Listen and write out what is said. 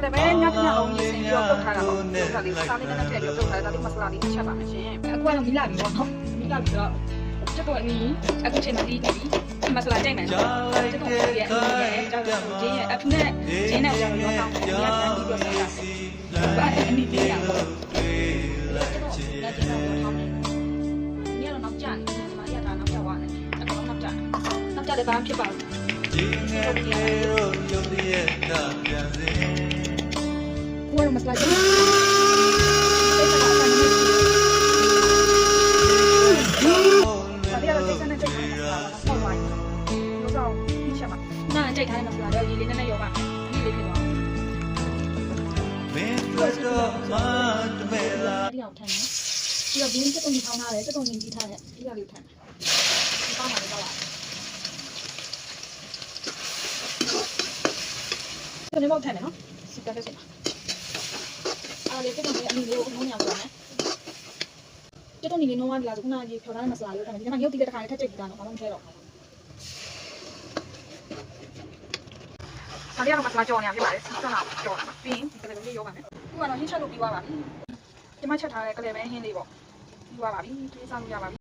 แต่ไม่ได้นักเรามีสิ่งที่เราต้องการเราเราลิซ่านี่ก็น่าจะเดี๋ยวต้องการเราลิมาสลาดีใช่ป่ะไม่ใช่အခုကတော့မိလာပြီပေါ့နော်မိလာပြီတော့ချက်တော့အနီးအခုချိန်မှဒီနေပြီဒီမစလာကြိုက်မယ်ချက်တော့ရဲ့အနီးရဲ့ကြောက်တော့ဂျင်းရဲ့အဖနဲ့ဂျင်းနဲ့ရောင်းရောင်းတော့ဒီကတန်းပြီးတော့ဆက်တာဘာအနီးလေးရအောင်ချက်တော့လက်ကျတော့ထောင်းနေညတော့နောက်ကျနေဒီမှာရတာနောက်ကျသွားတယ်အခုတော့နောက်ကျတယ်ဘာမှဖြစ်ပါဘူးဒီငယ်တို့ရုပ်ရည်တာပြန်စင်ကိုယ်မစလာကြဘူးနားကြိတ်ထားတဲ့မစလာတော့ဒီလေးနဲ့ရောပါဒီလေးဖြစ်သွားမင်းတို့မှတမဲလားဒီအောင်ထမ်းတယ်ပြီးတော့ဒီစက်တုံးကြီးထောင်းထားတယ်စက်တုံးကြီးထားတယ်ဒီကလေးထမ်းတယ်ဒီပေါင်းပါလေးတော့ဒီနေ့တော့ထမ်းတယ်နော်စစ်ကတဲ့စင်အားလေးစက်တုံးကြီးအနည်းလေးကိုနှုံးရအောင်လုပ်မယ်စက်တုံးကြီးနှုံးရပြီလားဆိုခုနကဖြော်ထားတဲ့မစလာလေးကိုထမ်းတယ်ဒီမှာရုပ်တိတဲ့ခါလေးထက်ကြိတ်ကြည့်တာနော်ဘာမှမထဲတော့ဒါလေးကတော့မစလာကြော်နေရဖြစ်ပါတယ်စီးစမ်းတာကြော်တာပြီးရင်ဒီကလေးလေးရောပါမယ်ခုကတော့ဟင်းချက်လို့ပြီးသွားပါပြီဒီမှာချက်ထားတဲ့ကလေးပဲဟင်းလေးပေါ့ပြီးသွားပါပြီတွေးစားလို့ရပါပြီ